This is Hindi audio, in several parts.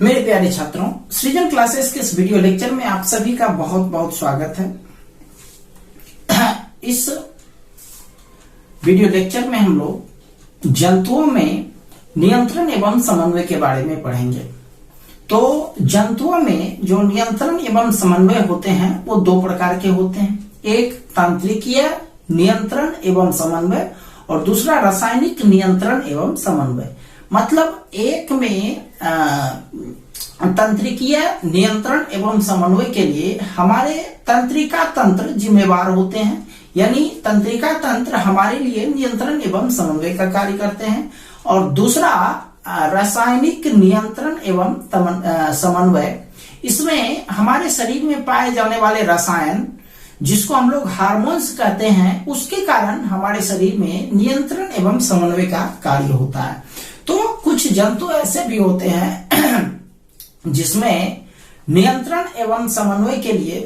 मेरे प्यारे छात्रों, सृजन क्लासेस के इस वीडियो लेक्चर में आप सभी का बहुत बहुत स्वागत है। इस वीडियो लेक्चर में हम लोग जंतुओं में नियंत्रण एवं समन्वय के बारे में पढ़ेंगे। तो जंतुओं में जो नियंत्रण एवं समन्वय होते हैं वो दो प्रकार के होते हैं। एक तंत्रिकीय नियंत्रण एवं समन्वय और दूसरा रासायनिक नियंत्रण एवं समन्वय। मतलब एक में तंत्रिकीय नियंत्रण एवं समन्वय के लिए हमारे तंत्रिका तंत्र जिम्मेवार होते हैं, यानी तंत्रिका तंत्र हमारे लिए नियंत्रण एवं समन्वय का कार्य करते हैं। और दूसरा रासायनिक नियंत्रण एवं समन्वय, इसमें हमारे शरीर में पाए जाने वाले रसायन जिसको हम लोग हार्मोन्स कहते हैं, उसके कारण हमारे शरीर में नियंत्रण एवं समन्वय का कार्य होता है। तो कुछ जंतु ऐसे भी होते हैं जिसमें नियंत्रण एवं समन्वय के लिए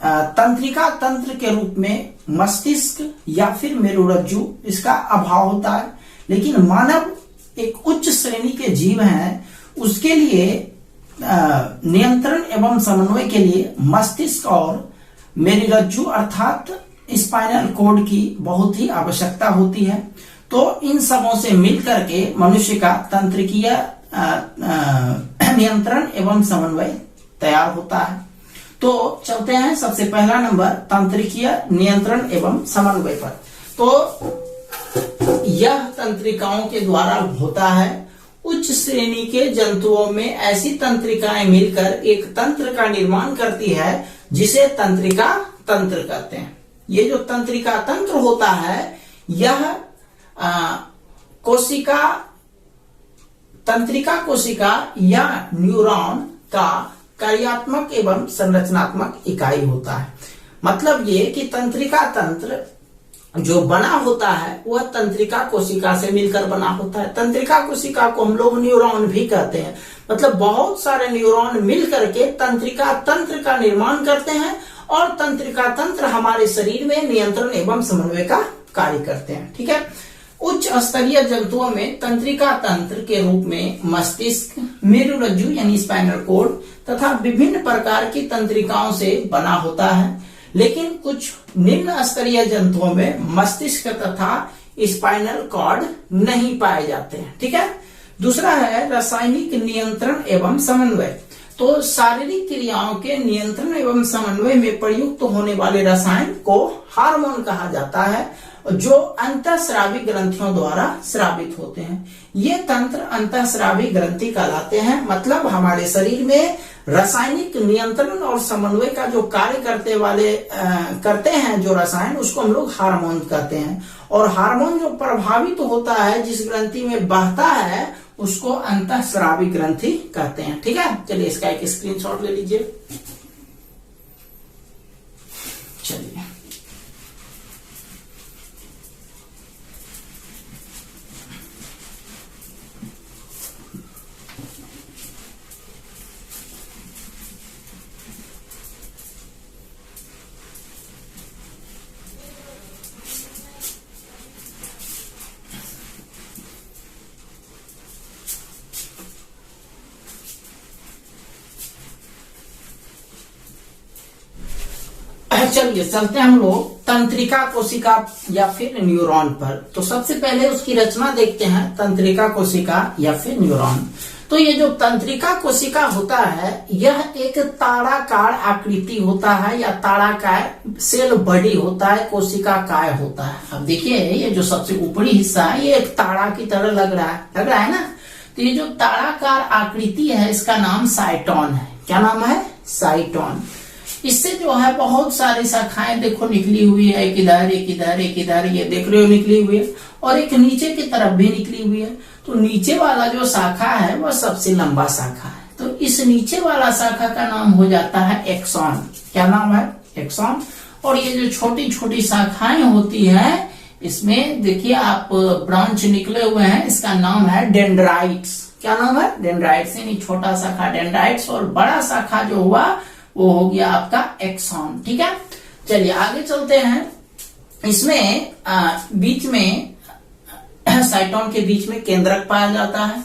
तंत्रिका तंत्र के रूप में मस्तिष्क या फिर मेरुरज्जु इसका अभाव होता है। लेकिन मानव एक उच्च श्रेणी के जीव हैं, उसके लिए नियंत्रण एवं समन्वय के लिए मस्तिष्क और मेरुरज्जु अर्थात स्पाइनल कॉर्ड की बहुत ही आवश्यकता होती है। तो इन सबों से मिलकर के मनुष्य का तंत्रिकीय नियंत्रण एवं समन्वय तैयार होता है। तो चलते हैं सबसे पहला नंबर तंत्रिकीय नियंत्रण एवं समन्वय पर। तो यह तंत्रिकाओं के द्वारा होता है। उच्च श्रेणी के जंतुओं में ऐसी तंत्रिकाएं मिलकर एक तंत्र का निर्माण करती है जिसे तंत्रिका तंत्र कहते हैं। ये जो तंत्रिका तंत्र होता है यह तंत्रिका कोशिका या न्यूरॉन का कार्यात्मक एवं संरचनात्मक इकाई होता है। मतलब ये कि तंत्रिका तंत्र जो बना होता है वह तंत्रिका कोशिका से मिलकर बना होता है। तंत्रिका कोशिका को हम लोग न्यूरॉन भी कहते हैं। मतलब बहुत सारे न्यूरॉन मिलकर के तंत्रिका तंत्र का निर्माण करते हैं और तंत्रिका तंत्र हमारे शरीर में नियंत्रण एवं समन्वय का कार्य करते हैं। ठीक है। उच्च स्तरीय जंतुओं में तंत्रिका तंत्र के रूप में मस्तिष्क, मेरुरज्जु यानी स्पाइनल कॉर्ड तथा विभिन्न प्रकार की तंत्रिकाओं से बना होता है। लेकिन कुछ निम्न स्तरीय जंतुओं में मस्तिष्क तथा स्पाइनल कॉर्ड नहीं पाए जाते हैं। ठीक है। दूसरा है रासायनिक नियंत्रण एवं समन्वय। तो शारीरिक क्रियाओं के नियंत्रण एवं समन्वय में प्रयुक्त होने वाले रसायन को हार्मोन कहा जाता है, जो अंतःस्रावी ग्रंथियों द्वारा स्रावित होते हैं। ये तंत्र अंतःस्रावी ग्रंथि कहलाते हैं। मतलब हमारे शरीर में रासायनिक नियंत्रण और समन्वय का जो कार्य करते हैं जो रसायन, उसको हम लोग हार्मोन कहते हैं। और हार्मोन जो प्रभावित होता है जिस ग्रंथि में बहता है उसको अंतःस्रावी ग्रंथि कहते हैं। ठीक है। चलिए इसका एक स्क्रीनशॉट ले लीजिए। चलिए चलिए चलते हैं हम लोग तंत्रिका कोशिका या फिर न्यूरॉन पर। तो सबसे पहले उसकी रचना देखते हैं, तंत्रिका कोशिका या फिर न्यूरॉन। तो ये जो तंत्रिका कोशिका होता है यह एक ताड़ाकार आकृति होता है या ताड़ाकार सेल बॉडी होता है, कोशिका काय होता है। अब देखिए ये जो सबसे ऊपरी हिस्सा है ये एक ताड़ा की तरह लग रहा है ना। तो ये जो ताड़ाकार आकृति है इसका नाम साइटोन है। क्या नाम है? साइटोन। इससे जो है बहुत सारी शाखाएं देखो निकली हुई है, एक इधर एक इधर एक इधर, ये देख रहे हो निकली हुई है, और एक नीचे की तरफ भी निकली हुई है। तो नीचे वाला जो शाखा है वह सबसे लंबा शाखा है। तो इस नीचे वाला शाखा का नाम हो जाता है एक्सॉन। क्या नाम है? एक्सॉन। और ये जो छोटी छोटी शाखाएं होती है इसमें देखिए आप ब्रांच निकले हुए हैं, इसका नाम है डेंड्राइट्स। क्या नाम है? डेंड्राइट्स। यानी छोटा शाखा डेंड्राइट्स और बड़ा शाखा जो हुआ वो हो गया आपका एक्सॉन। ठीक है। चलिए आगे चलते हैं। इसमें बीच में साइटोन के बीच में केंद्रक पाया जाता है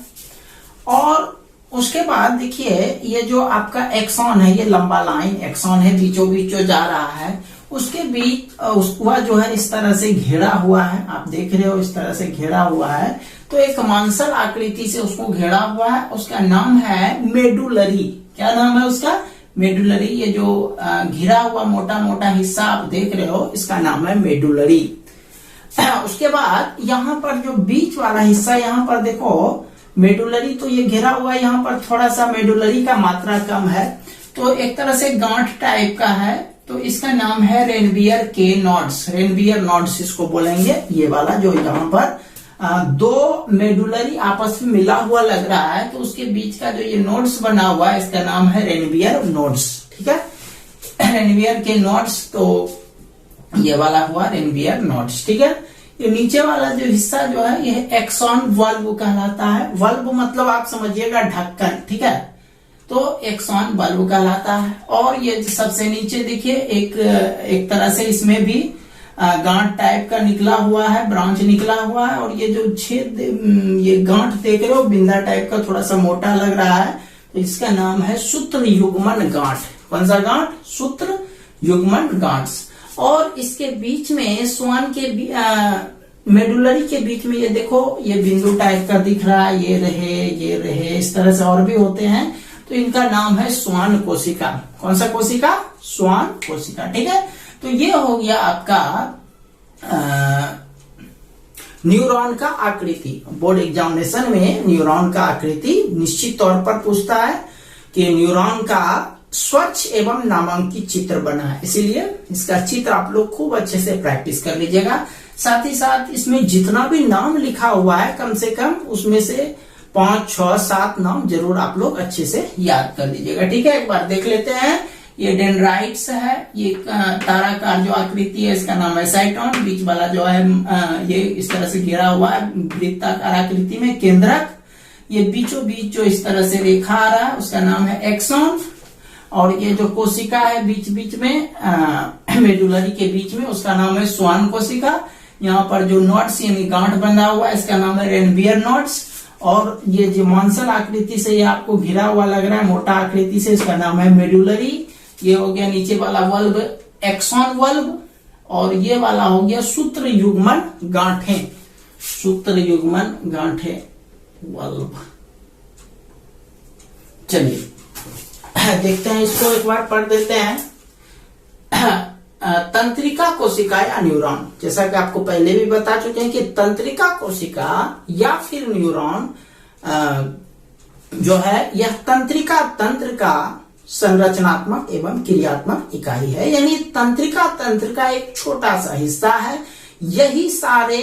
और उसके बाद देखिए ये जो आपका एक्सॉन है, ये लंबा लाइन एक्सॉन है, बीचों बीच जो जा रहा है, उसके बीच वह जो है इस तरह से घेरा हुआ है, आप देख रहे हो इस तरह से घेरा हुआ है। तो एक मांसल आकृति से उसको घेरा हुआ है, उसका नाम है मेडुलरी। क्या नाम है उसका? मेडुलरी। ये जो घिरा हुआ मोटा मोटा हिस्सा आप देख रहे हो, इसका नाम है मेडुलरी। उसके बाद यहाँ पर जो बीच वाला हिस्सा, यहाँ पर देखो मेडुलरी, तो ये घिरा हुआ है, यहाँ पर थोड़ा सा मेडुलरी का मात्रा कम है, तो एक तरह से गांठ टाइप का है, तो इसका नाम है रेनबियर के नोड्स। रेनबियर नोड्स इसको बोलेंगे। ये वाला जो यहाँ पर दो मेडुलरी आपस में मिला हुआ लग रहा है, तो उसके बीच का जो ये नोड्स बना हुआ है, इसका नाम है रेनबियर नोड्स। ठीक है, रेनबियर के नोड्स, तो ये वाला हुआ रेनबियर नोड्स। ठीक है, ये नीचे वाला जो हिस्सा जो है, ये एक्सॉन वल्व कहलाता है। वल्व मतलब आप समझिएगा ढक्कन। ठीक है, तो एक्सॉन वल्व कहलाता है। और ये सबसे नीचे देखिए एक तरह से इसमें भी गांठ टाइप का निकला हुआ है, ब्रांच निकला हुआ है, और ये जो छेद, ये गांठ देख रहे हो बिंदा टाइप का, थोड़ा सा मोटा लग रहा है, तो इसका नाम है सूत्र युग्मन गांठ। कौन सा गांठ? सूत्र युग्मन गांठ। और इसके बीच में स्वान के मेडुलरी के बीच में ये देखो, ये बिंदु टाइप का दिख रहा है, ये रहे, इस तरह से और भी होते हैं, तो इनका नाम है स्वान कोशिका। कौन सा कोशिका? स्वान कोशिका। ठीक है, तो ये हो गया आपका न्यूरॉन का आकृति। बोर्ड एग्जामिनेशन में न्यूरॉन का आकृति निश्चित तौर पर पूछता है कि न्यूरॉन का स्वच्छ एवं नामांकित चित्र बना है, इसीलिए इसका चित्र आप लोग खूब अच्छे से प्रैक्टिस कर लीजिएगा। साथ ही साथ इसमें जितना भी नाम लिखा हुआ है, कम से कम उसमें से 5, 6, 7 नाम जरूर आप लोग अच्छे से याद कर लीजिएगा। ठीक है, एक बार देख लेते हैं। ये डेंड्राइट्स है, ये ताराकार जो आकृति है, इसका नाम है साइटोन। बीच वाला जो है ये इस तरह से घेरा हुआ है वृत्ताकार आकृति में, केंद्रक। ये बीचों बीच जो इस तरह से रेखा आ रहा है, उसका नाम है एक्सॉन। और ये जो कोशिका है बीच बीच में मेडुलरी के बीच में, उसका नाम है स्वान कोशिका। यहाँ पर जो नोड्स यानी गांठ बंधा हुआ है, इसका नाम है रेनबियर नोड्स। और ये जो मांसल आकृति से ये आपको घिरा हुआ लग रहा है मोटा आकृति से, इसका नाम है मेडुलरी। ये हो गया नीचे वाला वल्व एक्सॉन वल्व, और ये वाला हो गया सूत्र युग्मन गांठे। सूत्र युग्मन गांठे वल्व। चलिए देखते हैं, इसको एक बार पढ़ देते हैं। तंत्रिका कोशिका या न्यूरॉन, जैसा कि आपको पहले भी बता चुके हैं कि तंत्रिका कोशिका या फिर न्यूरॉन जो है, यह तंत्रिका तंत्र का संरचनात्मक एवं क्रियात्मक इकाई है। यानी तंत्रिका तंत्र का एक छोटा सा हिस्सा है। यही सारे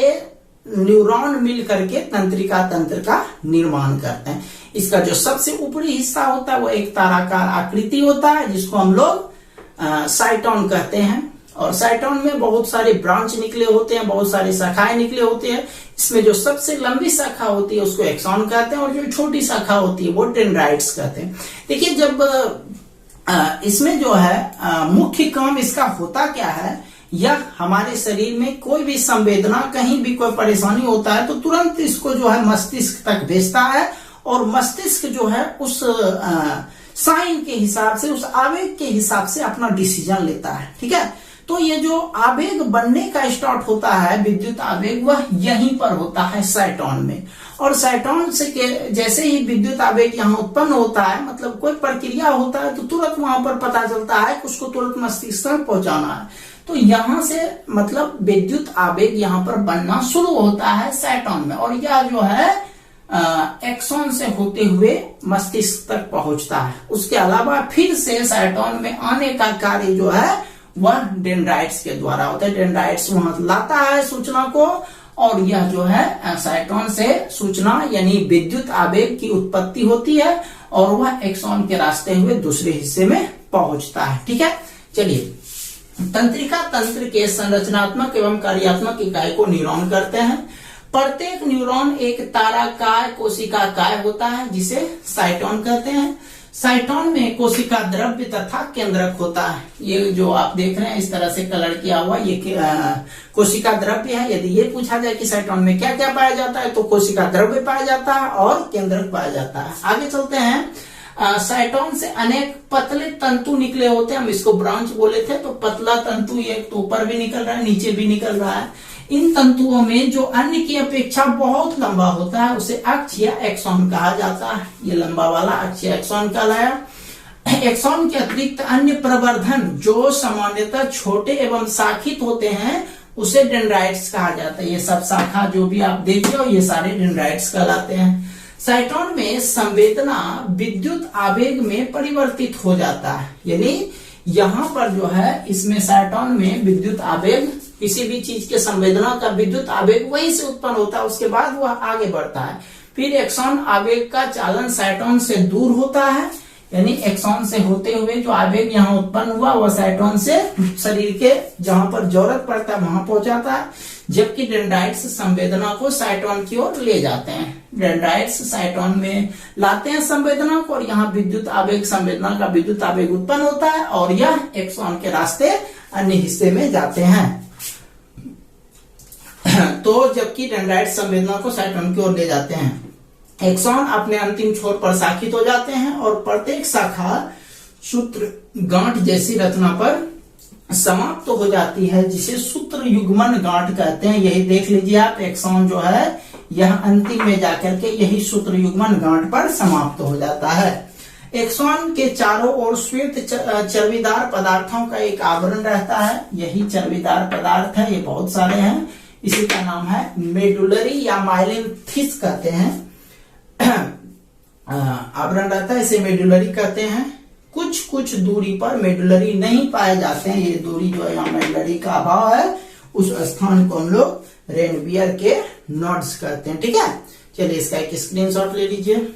न्यूरॉन मिल करके तंत्रिका तंत्र का निर्माण करते हैं। इसका जो सबसे ऊपरी हिस्सा होता है वो एक ताराकार आकृति होता है, जिसको हम लोग साइटोन कहते हैं। और साइटोन में बहुत सारे ब्रांच निकले होते हैं, बहुत सारे शाखाएं निकले होते हैं। इसमें जो सबसे लंबी शाखा होती है उसको एक्सॉन कहते हैं, और जो छोटी शाखा होती है वो डेंड्राइट्स कहते हैं। देखिए, जब इसमें जो है मुख्य काम इसका होता क्या है, यह हमारे शरीर में कोई भी संवेदना, कहीं भी कोई परेशानी होता है तो तुरंत इसको जो है मस्तिष्क तक भेजता है, और मस्तिष्क जो है उस साइन के हिसाब से, उस आवेग के हिसाब से अपना डिसीजन लेता है। ठीक है, तो ये जो आवेग बनने का स्टार्ट होता है, विद्युत आवेग, वह यहीं पर होता है साइटोन में। और साइटोन से जैसे ही विद्युत आवेग यहाँ उत्पन्न होता है, मतलब कोई प्रक्रिया होता है, तो तुरंत वहां पर पता चलता है कि उसको तुरंत मस्तिष्क तक पहुंचाना है। तो यहां से मतलब विद्युत आवेग यहाँ पर बनना शुरू होता है साइटोन में, और यह जो है एक्सॉन से होते हुए मस्तिष्क तक पहुंचता है। उसके अलावा फिर से साइटोन में आने का कार्य जो है वह डेंड्राइट्स के द्वारा होता है। डेंड्राइट्स वहां लाता है सूचना को, और यह जो है साइटोन से सूचना यानी विद्युत आवेग की उत्पत्ति होती है, और वह एक्सॉन के रास्ते हुए दूसरे हिस्से में पहुंचता है। ठीक है, चलिए तंत्रिका तंत्र के संरचनात्मक एवं कार्यात्मक इकाई को न्यूरॉन करते हैं। प्रत्येक न्यूरॉन एक ताराकार कोशिकाकार होता है, जिसे साइटोन कहते हैं। साइटोन में कोशिका द्रव्य तथा केंद्रक होता है। ये जो आप देख रहे हैं इस तरह से कलर किया हुआ, ये कोशिका द्रव्य है। यदि ये पूछा जाए कि साइटोन में क्या क्या पाया जाता है, तो कोशिका द्रव्य पाया जाता है और केंद्रक पाया जाता है। आगे चलते हैं। साइटोन से अनेक पतले तंतु निकले होते हैं, हम इसको ब्रांच बोले थे। तो पतला तंतु ये तो ऊपर भी निकल रहा है, नीचे भी निकल रहा है। इन तंतुओं में जो अन्य की अपेक्षा बहुत लंबा होता है उसे अक्ष या एक्सॉन कहा जाता है। ये लंबा वाला अक्ष या एक्सॉन कहलाया। एक्सॉन के अतिरिक्त अन्य प्रवर्धन जो सामान्यतः छोटे एवं शाखित होते हैं उसे डेंड्राइट्स कहा जाता है। ये सब शाखा जो भी आप देख रहे हो ये सारे डेंड्राइट्स कहलाते हैं। साइटोन में संवेदना विद्युत आवेग में परिवर्तित हो जाता है, यानी यहाँ पर जो है इसमें साइटोन में विद्युत आवेग, किसी भी चीज के संवेदना का विद्युत आवेग वहीं से उत्पन्न होता है, उसके बाद वह आगे बढ़ता है। फिर एक्सॉन आवेग का चालन साइटोन से दूर होता है, यानी एक्सॉन से होते हुए जो आवेग यहाँ उत्पन्न हुआ वह साइटोन से शरीर के जहां पर जरूरत पड़ता है वहां पहुंचाता है, जबकि डेंड्राइट्स संवेदना को साइटोन की ओर ले जाते हैं। डेंड्राइट्स साइटोन में लाते हैं संवेदना को और यहाँ विद्युत आवेग, संवेदना का विद्युत आवेग उत्पन्न होता है और यह एक्सॉन के रास्ते अन्य हिस्से में जाते हैं। तो जबकि डेंड्राइट्स संवेदना को साइटोन की ओर ले जाते हैं। एक्सॉन अपने अंतिम छोर पर शाखित हो जाते हैं और प्रत्येक शाखा सूत्र गांठ जैसी रचना पर समाप्त हो जाती है, जिसे सूत्र युग्मन गांठ कहते हैं। यही देख लीजिए आप, एक्सॉन जो है यह अंतिम में जाकर के यही सूत्र युग्मन गांठ पर समाप्त हो जाता है। एक्सॉन के चारों ओर श्वेत चर्बीदार पदार्थों का एक आवरण रहता है। यही चर्बीदार पदार्थ है, ये बहुत सारे हैं। इसी का नाम है मेडुलरी या माइलिन थिस कहते हैं। आवरण रहता है, इसे मेडुलरी कहते हैं। कुछ कुछ दूरी पर मेडुलरी नहीं पाए जाते हैं। ये दूरी जो है यहाँ मेडुलरी का अभाव है, उस स्थान को हम लोग रेनवियर के नोड्स कहते हैं। ठीक है, चलिए इसका एक स्क्रीनशॉट ले लीजिए।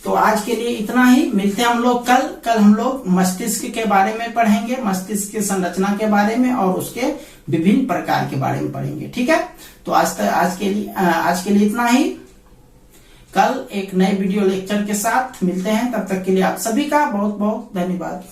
तो आज के लिए इतना ही, मिलते हैं हम लोग कल हम लोग मस्तिष्क के बारे में पढ़ेंगे, मस्तिष्क की संरचना के बारे में और उसके विभिन्न प्रकार के बारे में पढ़ेंगे। ठीक है, तो आज के लिए इतना ही। कल एक नए वीडियो लेक्चर के साथ मिलते हैं, तब तक के लिए आप सभी का बहुत बहुत धन्यवाद।